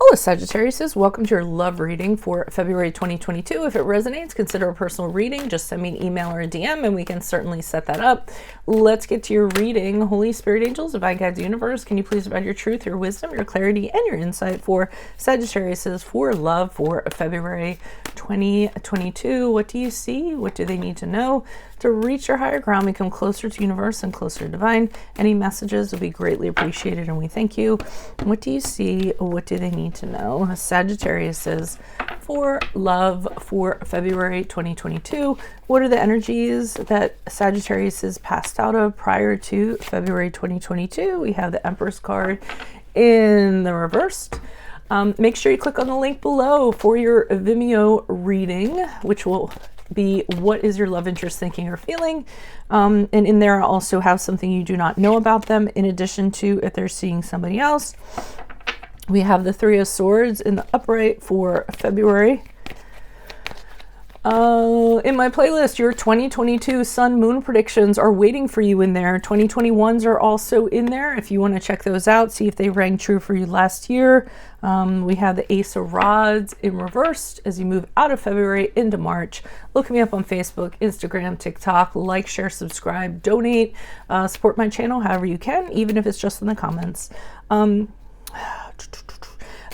Hello, Sagittarius. Welcome to your love reading for February 2022. If it resonates, consider a personal reading. Just send me an email or a DM and we can certainly set that up. Let's get to your reading. Holy Spirit Angels, Divine Guides, Universe, can you please provide your truth, your wisdom, your clarity, and your insight for Sagittarius for love for February 2022? What do you see? What do they need to know to reach your higher ground, become closer to universe and closer to divine? Any messages will be greatly appreciated and we thank you. What do you see? What do they need to know? Sagittarius says for love for February 2022. What are the energies that Sagittarius is passed out of prior to February 2022? We have the Empress card in the reversed. Make sure you click on the link below for your Vimeo reading, which will be what is your love interest thinking or feeling. And in there I also have something you do not know about them, in addition to if they're seeing somebody else. We have the Three of Swords in the upright for February. In my playlist, your 2022 Sun Moon predictions are waiting for you in there. 2021s are also in there if you want to check those out, see if they rang true for you last year. We have the Ace of Rods in reversed as you move out of February into March. Look me up on Facebook, Instagram, TikTok. Like, share, subscribe, donate, support my channel however you can, even if it's just in the comments.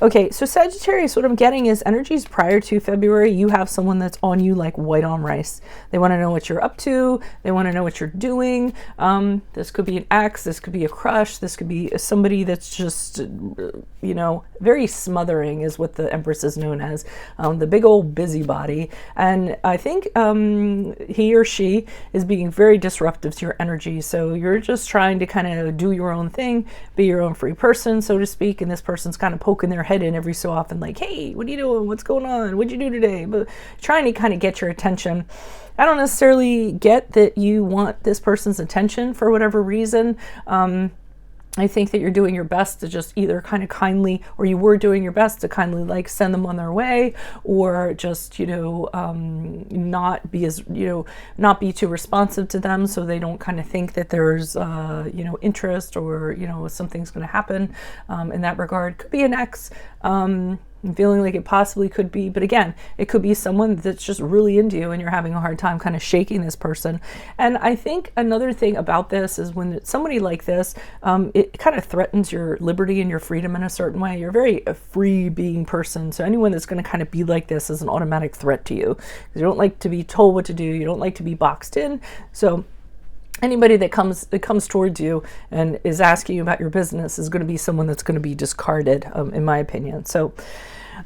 Okay, so Sagittarius, what I'm getting is energies prior to February. You have someone that's on you like white on rice. They want to know what you're up to. They want to know what you're doing. This could be an ex. This could be a crush. This could be somebody that's just, you know, very smothering is what the Empress is known as. The big old busybody. And I think he or she is being very disruptive to your energy. So you're just trying to kind of do your own thing, be your own free person, so to speak. And this person's kind of poking their head in every so often like, hey, what are you doing? What's going on? What'd you do today? But trying to kind of get your attention. I don't necessarily get that you want this person's attention for whatever reason. I think that you're doing your best to just either kind of kindly, or you were doing your best to kindly like send them on their way, or just, you know, not be as, you know, not be too responsive to them so they don't kind of think that there's, you know, interest or, you know, something's going to happen in that regard. Could be an ex. I'm feeling like it possibly could be, but again, it could be someone that's just really into you and you're having a hard time kind of shaking this person. And I think another thing about this is when it's somebody like this, it kind of threatens your liberty and your freedom in a certain way. You're a very free being person. So anyone that's going to kind of be like this is an automatic threat to you. You don't like to be told what to do. You don't like to be boxed in. So anybody that comes towards you and is asking you about your business is going to be someone that's going to be discarded, in my opinion. So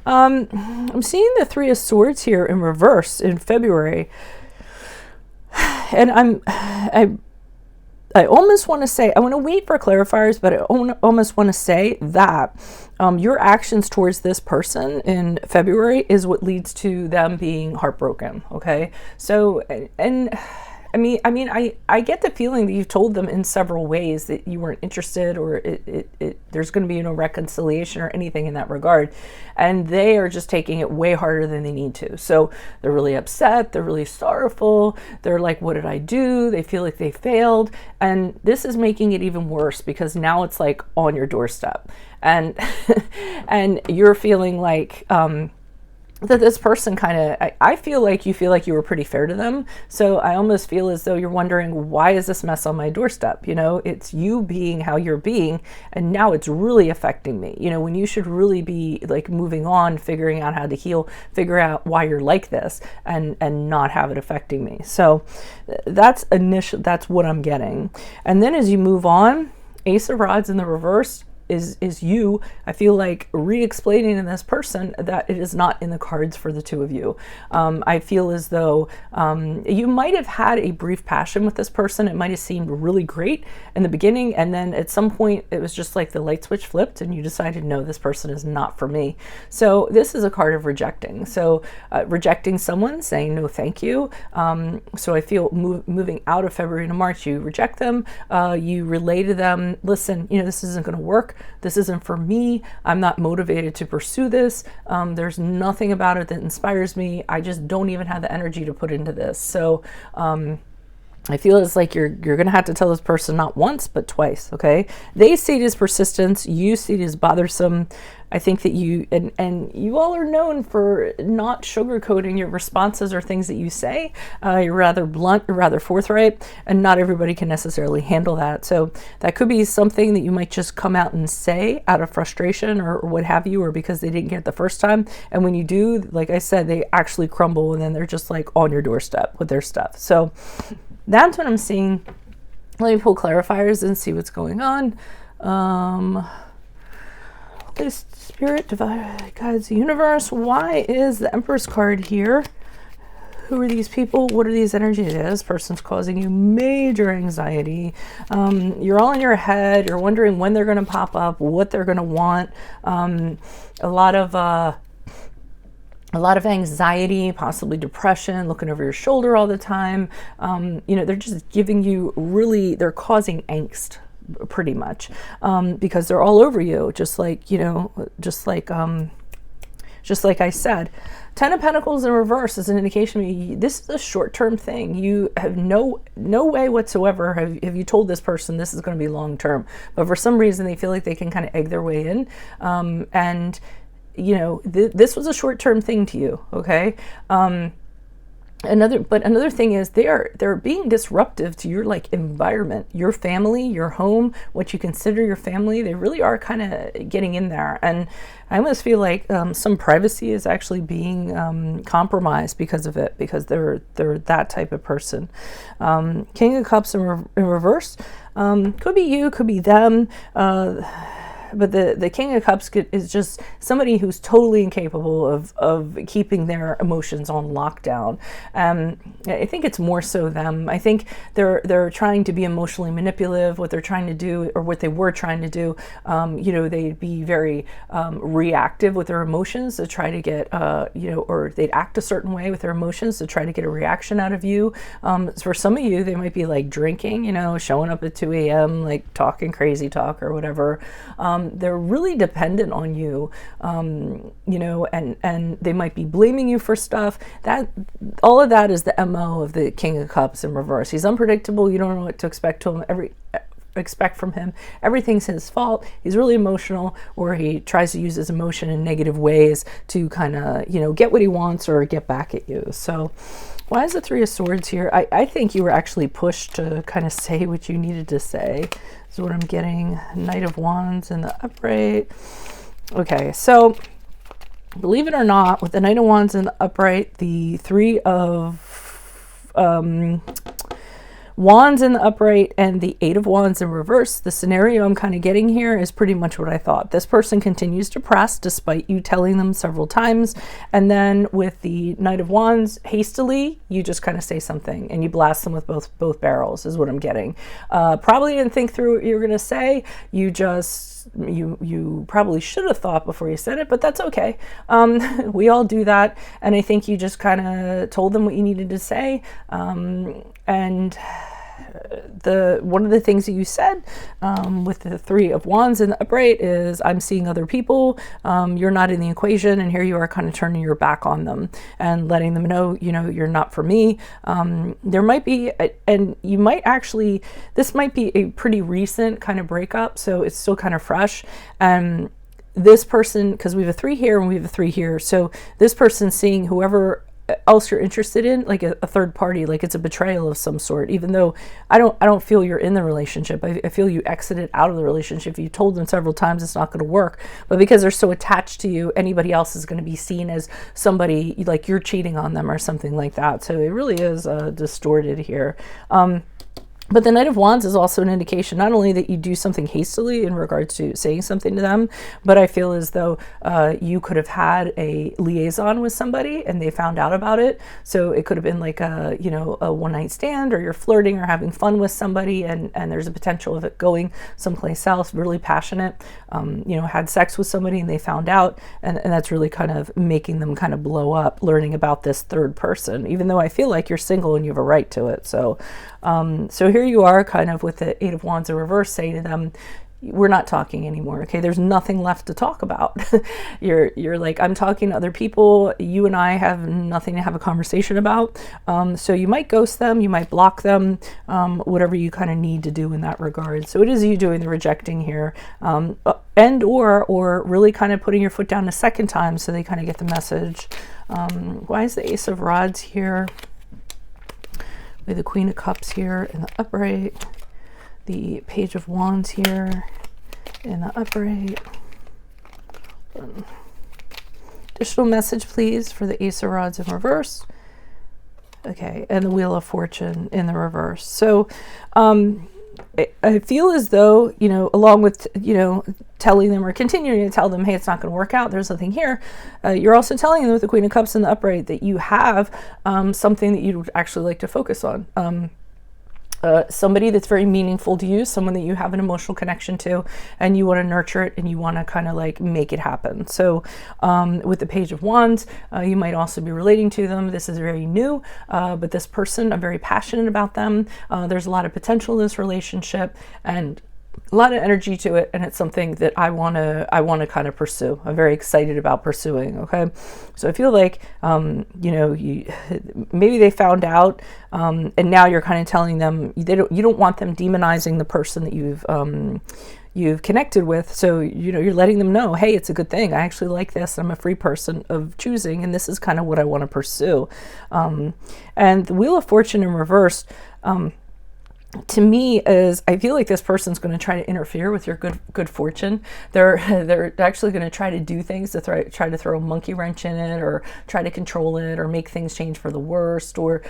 I'm seeing the Three of Swords here in reverse in February, and I almost want to say, I want to wait for clarifiers, but I almost want to say that your actions towards this person in February is what leads to them being heartbroken. Okay, so and I get the feeling that you've told them in several ways that you weren't interested, or there's going to be no reconciliation or anything in that regard. And they are just taking it way harder than they need to. So they're really upset. They're really sorrowful. They're like, what did I do? They feel like they failed. And this is making it even worse because now it's like on your doorstep. And, and you're feeling like, that this person kind of, I feel like you were pretty fair to them. So I almost feel as though you're wondering, why is this mess on my doorstep? You know, it's you being how you're being, and now it's really affecting me. You know, when you should really be like moving on, figuring out how to heal, figure out why you're like this, and not have it affecting me. So that's what I'm getting. And then as you move on, Ace of Rods in the reverse is you, I feel like, re-explaining to this person that it is not in the cards for the two of you. I feel as though you might have had a brief passion with this person. It might have seemed really great in the beginning, and then at some point it was just like the light switch flipped and you decided, no, this person is not for me. So this is a card of rejecting. So rejecting someone, saying no thank you. So I feel moving out of February into March, you reject them, you relay to them, listen, you know, this isn't going to work. This isn't for me. I'm not motivated to pursue this. There's nothing about it that inspires me. I just don't even have the energy to put into this. So I feel it's like you're going to have to tell this person not once, but twice, okay? They see it as persistence. You see it as bothersome. I think that you, and you all are known for not sugarcoating your responses or things that you say. You're rather blunt, you're rather forthright, and not everybody can necessarily handle that. So that could be something that you might just come out and say out of frustration or what have you, or because they didn't get it the first time. And when you do, like I said, they actually crumble, and then they're just like on your doorstep with their stuff. So that's what I'm seeing. Let me pull clarifiers and see what's going on. Holy Spirit, Divine Guides the Universe. Why is the Empress card here? Who are these people? What are these energies? This person's causing you major anxiety. You're all in your head. You're wondering when they're going to pop up, what they're going to want. A lot of anxiety, possibly depression, looking over your shoulder all the time. They're just giving you they're causing angst pretty much, because they're all over you, just like I said. 10 of Pentacles in reverse is an indication to me this is a short-term thing. You have no way whatsoever have you told this person this is going to be long-term, but for some reason they feel like they can kind of egg their way in, and this was a short-term thing to you, okay? Another thing is they're being disruptive to your environment, your family, your home, what you consider your family. They really are kind of getting in there, and I almost feel like some privacy is actually being compromised because of it, because they're that type of person. King of Cups in reverse, could be you, could be them. But the King of Cups is just somebody who's totally incapable of keeping their emotions on lockdown. I think it's more so them. I think they're trying to be emotionally manipulative. What they're trying to do, or what they were trying to do, they'd be very reactive with their emotions to try to get, or they'd act a certain way with their emotions to try to get a reaction out of you. For some of you, they might be like drinking, showing up at 2 a.m., like talking crazy talk or whatever. They're really dependent on you, and they might be blaming you for stuff. All of that is the MO of the King of Cups in reverse. He's unpredictable. You don't know what to expect from him. Everything's his fault. He's really emotional, or he tries to use his emotion in negative ways to kind of, get what he wants or get back at you. So why is the Three of Swords here? I think you were actually pushed to kind of say what you needed to say. Is what I'm getting. Knight of Wands in the upright. Okay, so believe it or not, with the Knight of Wands in the upright, the Three of Wands in the upright, and the Eight of Wands in reverse, the scenario I'm kind of getting here is pretty much what I thought. This person continues to press despite you telling them several times, and then with the Knight of Wands, hastily you just kind of say something and you blast them with both barrels is what I'm getting. Probably didn't think through what you were going to say. You probably should have thought before you said it, but that's okay. We all do that, and I think you just kind of told them what you needed to say, and one of the things that you said with the Three of Wands in the upright is, I'm seeing other people, you're not in the equation, and here you are kind of turning your back on them and letting them know, you're not for me. There might be, and you might actually, this might be a pretty recent kind of breakup, so it's still kind of fresh. And this person, because we have a 3 here and we have a 3 here, so this person seeing whoever else you're interested in, like a third party, like it's a betrayal of some sort, even though I don't feel you're in the relationship. I feel you exited out of the relationship. You told them several times it's not going to work, but because they're so attached to you, anybody else is going to be seen as somebody like you're cheating on them or something like that. So it really is distorted here. But the Knight of Wands is also an indication not only that you do something hastily in regards to saying something to them, but I feel as though you could have had a liaison with somebody and they found out about it. So it could have been like a one-night stand, or you're flirting or having fun with somebody, and there's a potential of it going someplace else, really passionate, had sex with somebody and they found out, and that's really kind of making them kind of blow up, learning about this third person, even though I feel like you're single and you have a right to it. So here you are kind of with the Eight of Wands in reverse, saying to them, we're not talking anymore. Okay, there's nothing left to talk about. you're like, I'm talking to other people. You and I have nothing to have a conversation about. So you might ghost them, you might block them, whatever you kind of need to do in that regard. So it is you doing the rejecting here, and or really kind of putting your foot down a second time so they kind of get the message. Why is the Ace of Rods here? With the Queen of Cups here in the upright. The Page of Wands here in the upright. Additional message, please, for the Ace of Rods in reverse. Okay, and the Wheel of Fortune in the reverse. So I feel as though, you know, along with, you know, telling them or continuing to tell them, hey, it's not going to work out, there's nothing here, you're also telling them with the Queen of Cups in the upright that you have something that you'd actually like to focus on. Somebody that's very meaningful to you, someone that you have an emotional connection to, and you want to nurture it and you want to kind of like make it happen. So with the Page of Wands, you might also be relating to them. This is very new, but this person, I'm very passionate about them. There's a lot of potential in this relationship and a lot of energy to it, and it's something that I want to kind of pursue. I'm very excited about pursuing. Okay, so I feel like you know, maybe they found out, and now you're kind of telling them you don't want them demonizing the person that you've connected with. So, you know, you're letting them know, hey, it's a good thing. I actually like this. I'm a free person of choosing, and this is kind of what I want to pursue. And the Wheel of Fortune in reverse, to me, is I feel like this person's going to try to interfere with your good fortune. They're actually going to try to do things to try to throw a monkey wrench in it, or try to control it, or make things change for the worst, or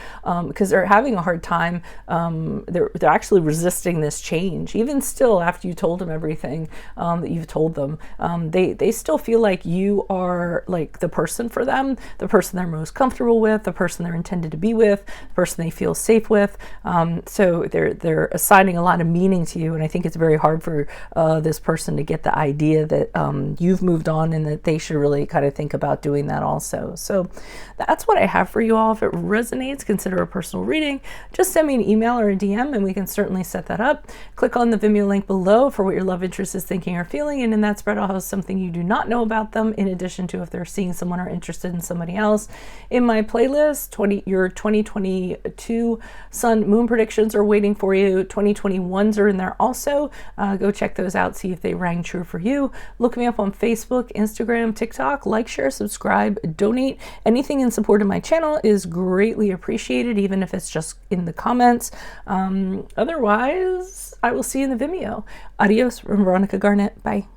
because they're having a hard time. They're actually resisting this change, even still after you told them everything that you've told them. They still feel like you are like the person for them, the person they're most comfortable with, the person they're intended to be with, the person they feel safe with. So they're assigning a lot of meaning to you, and I think it's very hard for this person to get the idea that you've moved on and that they should really kind of think about doing that also. So that's what I have for you all. If it resonates, consider a personal reading. Just send me an email or a DM and we can certainly set that up. Click on the Vimeo link below for what your love interest is thinking or feeling, and in that spread I'll have something you do not know about them, in addition to if they're seeing someone or interested in somebody else. In my playlist, your 2022 Sun Moon predictions are waiting for you. 2021s are in there also. Go check those out, see if they rang true for you. Look me up on Facebook, Instagram, TikTok. Like, share, subscribe, donate. Anything in support of my channel is greatly appreciated, even if it's just in the comments. Otherwise, I will see you in the Vimeo. Adios from Veronica Garnett. Bye.